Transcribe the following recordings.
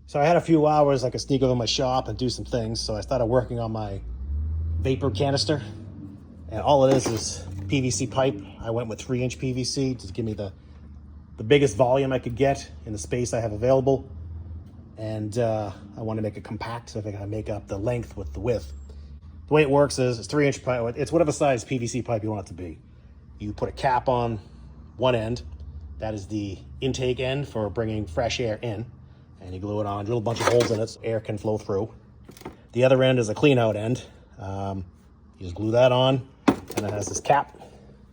So I had a few hours I could sneak over my shop and do some things. So I started working on my vapor canister. And all it is PVC pipe. I went with 3-inch PVC to give me the biggest volume I could get in the space I have available. And I want to make it compact, so I think I make up the length with the width. The way it works is it's 3-inch pipe. It's whatever size PVC pipe you want it to be. You put a cap on one end. That is the intake end for bringing fresh air in. And you glue it on, drill a bunch of holes in it so air can flow through. The other end is a clean out end. You just glue that on, and it has this cap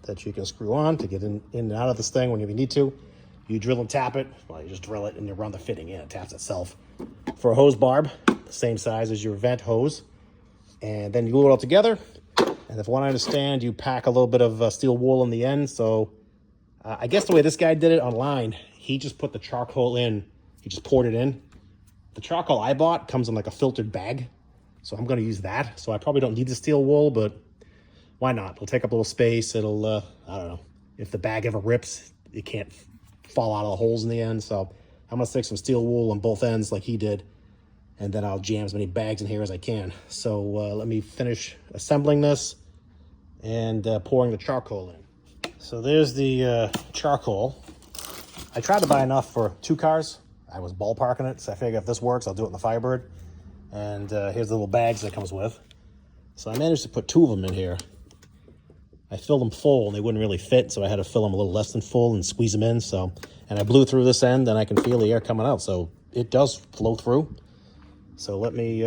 that you can screw on to get in and out of this thing whenever you need to. You drill and tap it. Well, you just drill it and you run the fitting in. It taps itself. For a hose barb, the same size as your vent hose. And then you glue it all together. And if what I understand, you pack a little bit of steel wool in the end. So I guess the way this guy did it online, he just put the charcoal in. He just poured it in. The charcoal I bought comes in like a filtered bag. So I'm going to use that. So I probably don't need the steel wool, but why not? It'll take up a little space. It'll, I don't know. If the bag ever rips, it can't fall out of the holes in the end. So I'm going to stick some steel wool on both ends like he did. And then I'll jam as many bags in here as I can. So let me finish assembling this and pouring the charcoal in. So there's the charcoal. I tried to buy enough for 2 cars. I was ballparking it, so I figured if this works, I'll do it in the Firebird. And here's the little bags that comes with. So I managed to put 2 of them in here. I filled them full, and they wouldn't really fit, so I had to fill them a little less than full and squeeze them in. So, and I blew through this end, and I can feel the air coming out, so it does flow through. So let me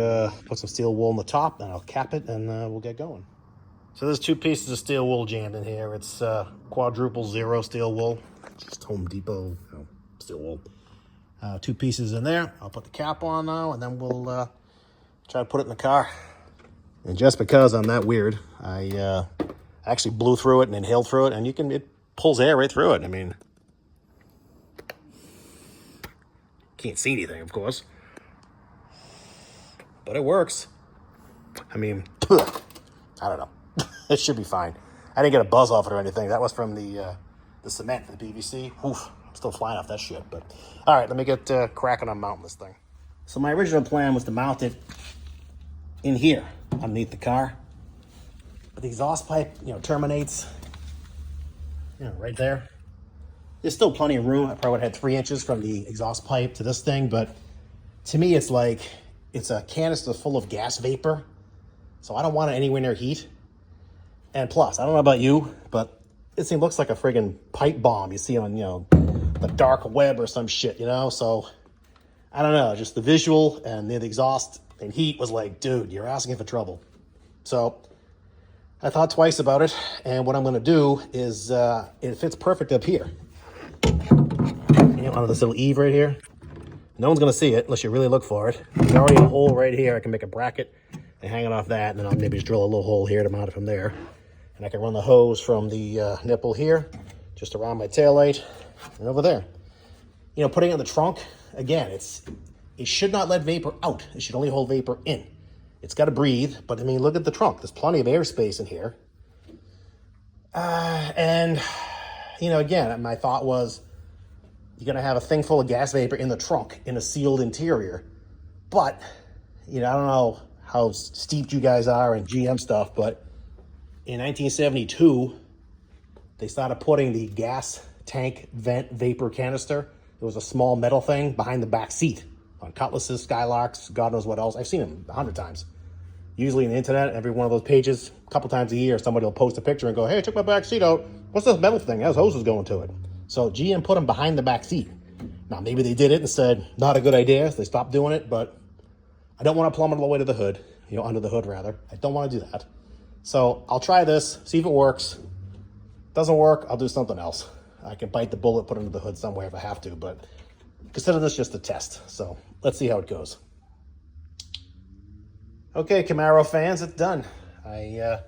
put some steel wool on the top, and I'll cap it, and we'll get going. So there's 2 pieces of steel wool jammed in here. It's quadruple zero steel wool, just Home Depot steel wool. 2 pieces in there. I'll put the cap on now, and then we'll try to put it in the car. And just because I'm that weird, I actually blew through it and inhaled through it, and it pulls air right through it. I mean, can't see anything, of course, but it works. I mean, I don't know. It should be fine. I didn't get a buzz off it or anything. That was from the cement for the PVC. Oof. I'm still flying off that shit, but all right, let me get cracking on mounting this thing. So my original plan was to mount it in here underneath the car, but the exhaust pipe, terminates, right there. There's still plenty of room. I probably would have had 3 inches from the exhaust pipe to this thing, but to me, it's like it's a canister full of gas vapor, so I don't want it anywhere near heat. And plus, I don't know about you, but this thing looks like a friggin' pipe bomb you see on, the dark web or some shit, so I don't know, just the visual and the exhaust and heat was like, dude, you're asking for trouble. So I thought twice about it, and what I'm going to do is it fits perfect up here, under this little eave right here. No one's going to see it unless you really look for it. There's already a hole right here. I can make a bracket and hang it off that, and then I'll maybe just drill a little hole here to mount it from there. And I can run the hose from the nipple here just around my taillight and over there. Putting it in the trunk, again, it should not let vapor out. It should only hold vapor in. It's got to breathe, but I mean, look at the trunk. There's plenty of airspace in here. And, again, my thought was you're going to have a thing full of gas vapor in the trunk in a sealed interior. But, I don't know how steeped you guys are in GM stuff, but in 1972, they started putting the gas tank vent vapor canister. There was a small metal thing behind the back seat on Cutlasses, Skylarks, God knows what else. I've seen them 100 times. Usually on the internet, every one of those pages, a couple times a year, somebody will post a picture and go, hey, I took my back seat out. What's this metal thing? It has hoses going to it. So GM put them behind the back seat. Now, maybe they did it and said, not a good idea. So they stopped doing it, but I don't want to plumb it all the way to the hood, under the hood rather. I don't want to do that. So I'll try this, see if it works. Doesn't work, I'll do something else. I can bite the bullet, put it under the hood somewhere if I have to, but consider this just a test. So let's see how it goes. Okay, Camaro fans, it's done. I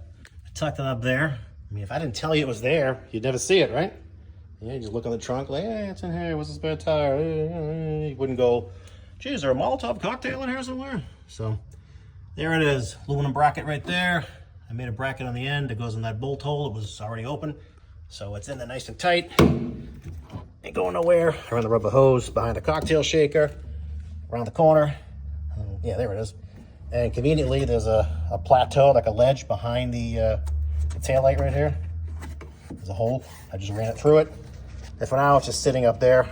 tucked it up there. I mean, if I didn't tell you it was there, you'd never see it, right? You just look on the trunk like, hey, it's in here. What's the spare tire? You wouldn't go, geez, is there a Molotov cocktail in here somewhere? So there it is, aluminum bracket right there. I made a bracket on the end that goes in that bolt hole. It was already open. So it's in there nice and tight. Ain't going nowhere. I run the rubber hose behind the cocktail shaker. around the corner. Yeah, there it is. And conveniently, there's a plateau, like a ledge behind the taillight right here. There's a hole. I just ran it through it. And for now, it's just sitting up there.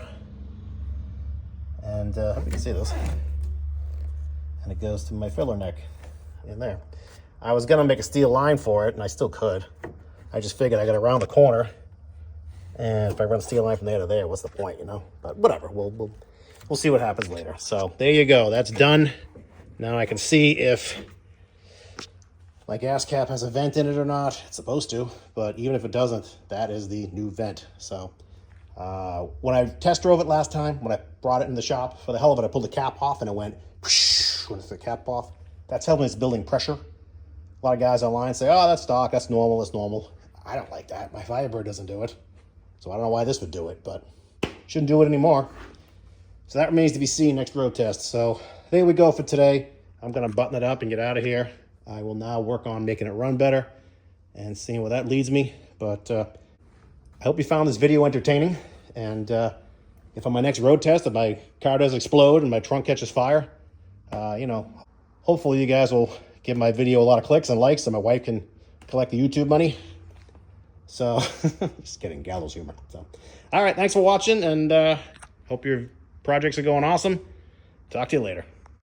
And I hope you can see this. And it goes to my filler neck in there. I was gonna make a steel line for it, and I still could. I just figured I got to round the corner, and if I run a steel line from there to there, what's the point, you know? But whatever, we'll see what happens later. So there you go, that's done. Now I can see if my gas cap has a vent in it or not. It's supposed to, but even if it doesn't, that is the new vent. So when I test drove it last time, when I brought it in the shop, for the hell of it, I pulled the cap off and it went whoosh, when it's the cap off. That's helping it's building pressure. A lot of guys online say, oh, that's stock, that's normal, that's normal. I don't like that. My Firebird doesn't do it. So I don't know why this would do it, but shouldn't do it anymore. So that remains to be seen next road test. So there we go for today. I'm going to button it up and get out of here. I will now work on making it run better and seeing where that leads me. But I hope you found this video entertaining. And if on my next road test, if my car does explode and my trunk catches fire, you know, hopefully you guys will give my video a lot of clicks and likes so my wife can collect the YouTube money. So, just kidding, gallows humor. So, all right, thanks for watching, and hope your projects are going awesome. Talk to you later.